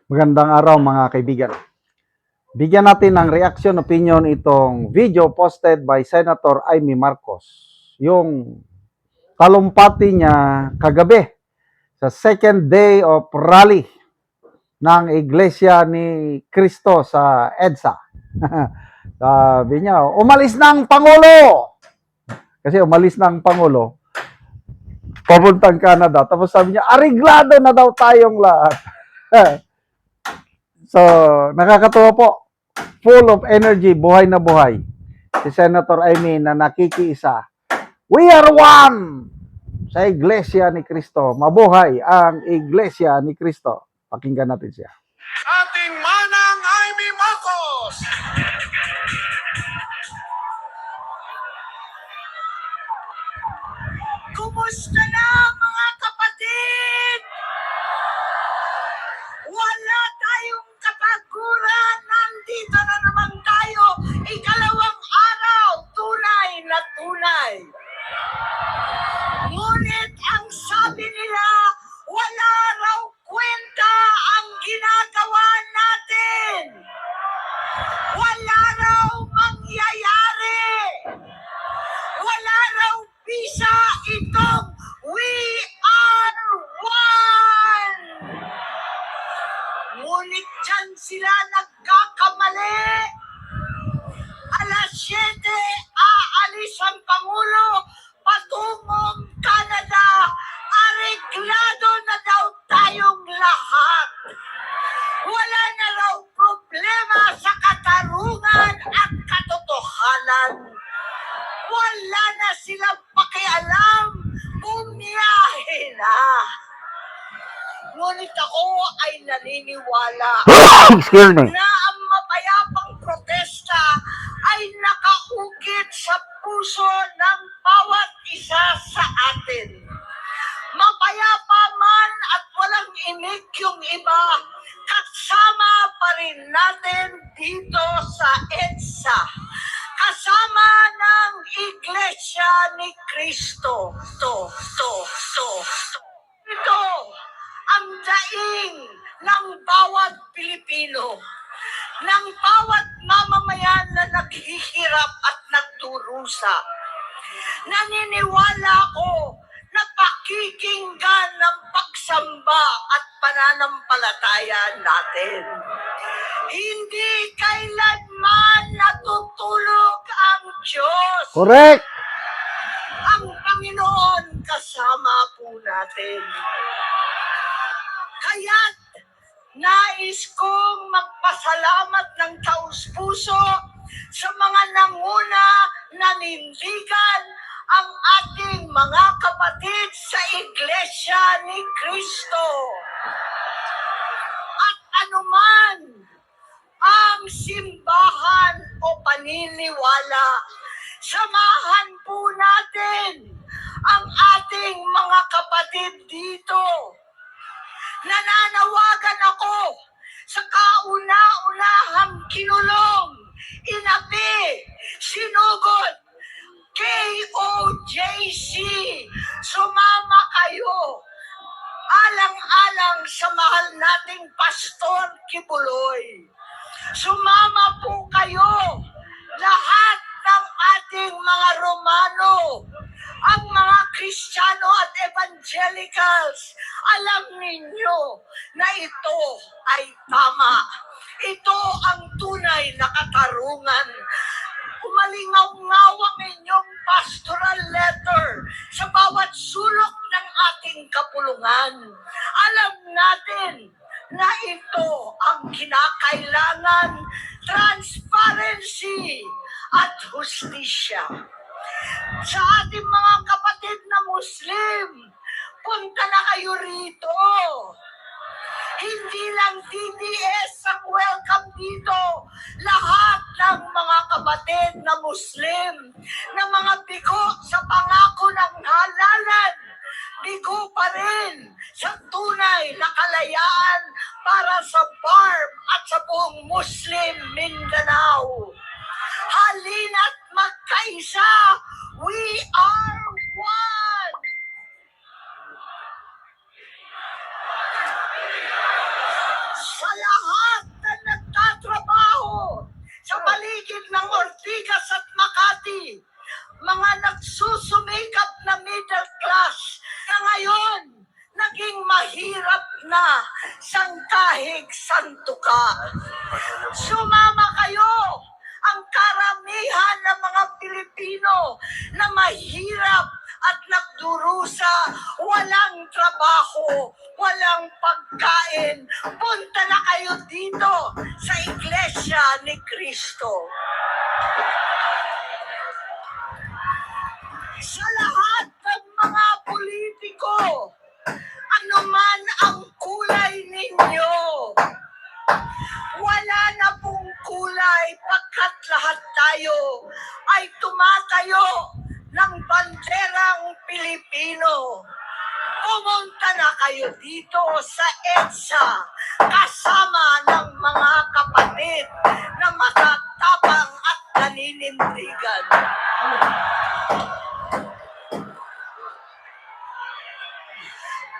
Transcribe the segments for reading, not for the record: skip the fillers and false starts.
Magandang araw mga kaibigan. Bigyan natin ng reaction opinion itong video posted by Senator Amy Marcos. Yung talumpati niya kagabi sa second day of rally ng Iglesia ni Cristo sa EDSA. Sabi niya, umalis na ang Pangulo! Kasi umalis na ang Pangulo, papuntang Canada. Tapos sabi niya, ariglado na daw tayong lahat. So, nakakatuwa po. Full of energy, buhay na buhay. Si Senator Amy na nakikiisa. We are one! Sa Iglesia ni Cristo. Mabuhay ang Iglesia ni Cristo. Pakinggan natin siya. Ating manang Amy Marcos! Kumusta na mga kapatid? Wala tayong kataguran. Nandito na naman tayo. Ikalawang araw, tunay na tunay. Ngunit ang sabi nila, wala raw kwenta ang ginagawa natin. Wala raw mangyayari. Wala raw bisa itong We Are One. Ngunit dyan sila nagkakamali. Alas 7, aalis ang Pangulo patungong Canada. Areglado na daw tayong lahat. Wala na raw problema sa katarungan at katotohanan. Wala na silang pakialam. Bumiyahe na. Ngunit ako ay naniniwala Excuse me. na ang mapayapang protesta ay nakaukit sa puso ng bawat isa sa atin. Mapayapa man at walang inig yung iba, kasama pa rin natin dito sa EDSA. Kasama ng Iglesia ni Cristo. Ito ang daing ng bawat Pilipino, ng bawat mamamayan na naghihirap at nagdurusa. Naniniwala ko na pakikinggan ng pagsamba at pananampalataya natin. Hindi kailanman natutulog ang Diyos. Correct! Ang Panginoon kasama po natin. Kaya't nais kong magpasalamat ng taus-puso sa mga nanguna nanindigan ang ating mga kapatid sa Iglesia ni Cristo. At anuman ang simbahan o paniniwala, samahan po natin ang ating mga kapatid dito. Nananawagan ako sa kauna-unahang kinulong, inapi, sinugod, KOJC, sumama kayo. Alang-alang sa mahal nating Pastor Kibuloy. Sumama po kayo, lahat ng ating mga Romano, ang mga Kristiyano at Evangelicals. Alam ninyo na ito ay tama. Ito ang tunay na katarungan. Umalingaw-ngaw ang inyong pastoral letter sa bawat sulok ng ating kapulungan. Alam natin na ito ang kinakailangan, transparency at hustisya. Sa ating mga kapatid na Muslim, punta na kayo rito. Hindi lang DDS ang welcome dito. Lahat ng mga kapatid na Muslim, na mga bigo sa pangako ng halalan, bigo pa rin sa tunay na kalayaan para sa BARM at sa buong Muslim Mindanao. Halina't magkaisa, we are one! Salamat sang kahig santuka. Sumama kayo, ang karamihan ng mga Pilipino na mahirap at nagdurusa, walang trabaho, walang pagkain. Punta na kayo dito sa Iglesia ni Cristo. Sa lahat ng mga politiko, anuman ang kulay ninyo, wala na pong kulay pagkat lahat tayo ay tumatayo ng banderang Pilipino. Pumunta na kayo dito sa EDSA kasama ng mga kapatid na matatapang at naninindigan.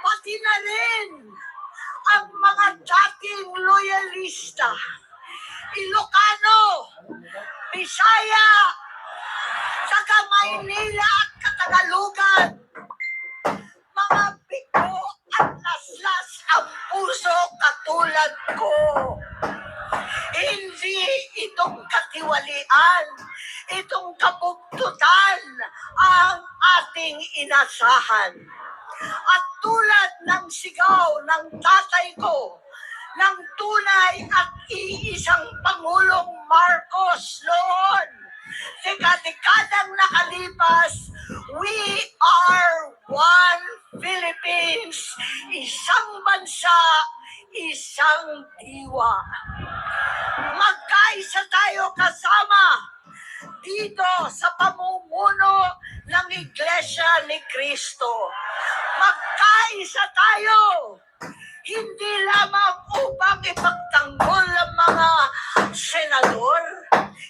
Pati na rin ang mga dating loyalista, Ilocano, Bisaya, saka Maynila at Katagalugan, mga biko at laslas ang puso katulad ko. Hindi itong katiwalian, itong kabugtutan ang ating inasahan. At tulad ng sigaw ng tatay ko, ng tunay at iisang Pangulong Marcos noon, dekadang nakalipas, we are one Philippines, isang bansa, isang diwa. Magkaisa tayo kasama dito sa pamumuno ng Iglesia ni Cristo. Magkaisa tayo, hindi lamang upang ipagtanggol ang mga senador,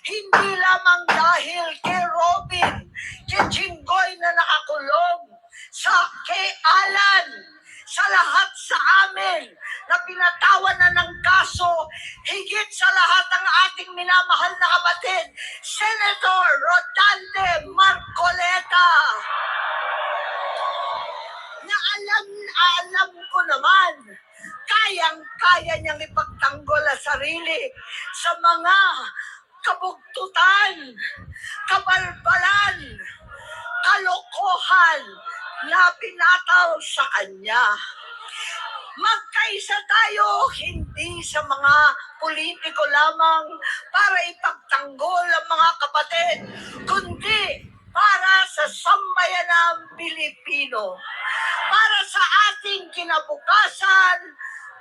hindi lamang dahil kay Robin, kay Jinggoy na nakakulong, kay Alan, sa lahat sa amin na pinatawan na ng kaso, higit sa lahat ang ating minamahal na kapatid, Senator Rodante Marcoleta, na alam ko naman, kayang-kaya niyang ipagtanggol ang sarili sa mga kabugtutan, kabalbalan, kalokohan na pinataw sa kanya. Magkaisa tayo, hindi sa mga politiko lamang para ipagtanggol ang mga kapatid, kundi para sa sambayanang Pilipino, para sa ating kinabukasan,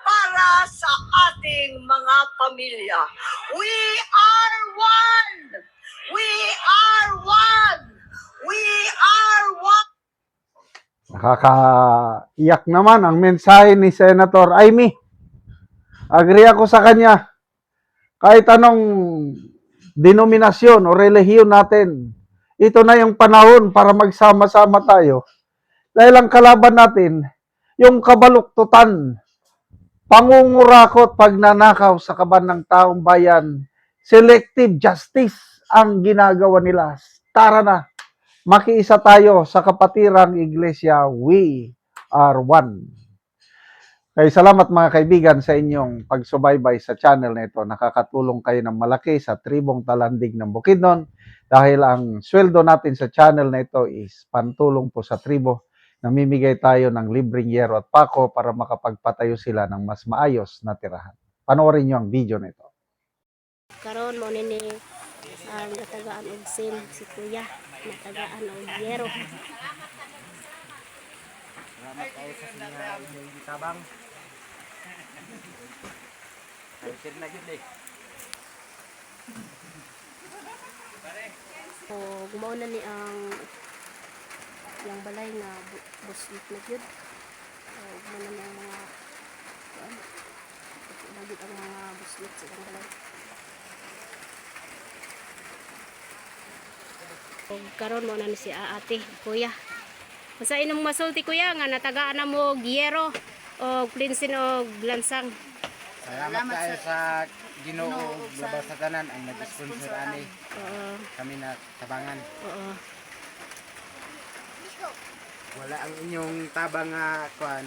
para sa ating mga pamilya. We are one! We are one! We are one! Nakakaiyak naman ang mensahe ni Senator Amy. Agree ako sa kanya. Kahit anong denominasyon o relihiyon natin, ito na yung panahon para magsama-sama tayo. Dahil ang kalaban natin, yung kabaluktutan, pangungurakot, pagnanakaw sa kaban ng taong bayan, selective justice ang ginagawa nila. Tara na, makiisa tayo sa kapatirang iglesia, we are one. Kaya salamat mga kaibigan sa inyong pagsubaybay sa channel na ito. Nakakatulong kayo ng malaki sa tribong Talandig ng Bukidnon dahil ang sweldo natin sa channel na ito is pantulong po sa tribo. Namimigay tayo ng libreng yero at pako para makapagpatayo sila ng mas maayos na tirahan. Panoorin nyo ang video na ito. Karon mo nini ang natagaan og sim si Kuya, natagaan og yero. Salamat kayo sa inyong gitabang. Excited na gid eh. O gumawa na ni ang yang balay na buslit na gyud. O gumawa na ang mga bagit ang mga buslit sa ilang balay. O karon mo na ni si ate, Kuya. Masa inong masulti Kuya nga natagaan na mo og yero o plinsin o lansang. Salamat kayo sa Ginoo global sa tanan ang nag-sponsor ani Oo. kami na tabangan. Oo. Wala ang inyong tabang nga kuan.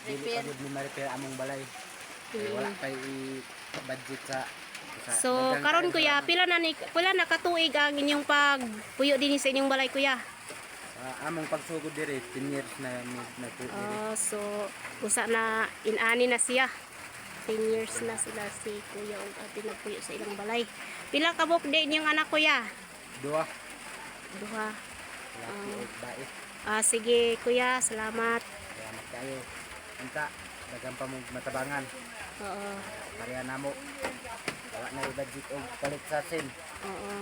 dili pa gud ni ma-repair among balay. Kaya wala pa i-budget sa So daghang karon kayo kuya, salamat. pila na katuig ang inyong pagpuyo din sa inyong balay kuya? Among pagsugod diri 10 years na nagpuyo diri. So usa na inani na siya. 10 years na sila si kuya ug ate nagpuyo sa ilang balay. Pila ka buok din yung anak kuya? Duha. Duha. Laki ug bae. Sige kuya, salamat. Salamat kayo. Unta daghang pa mong matabangan. Oo. Pareha namo. Wala na i-budget og palit sa sin. Oo.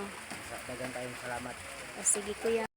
Daghang kayong salamat. Sige kuya.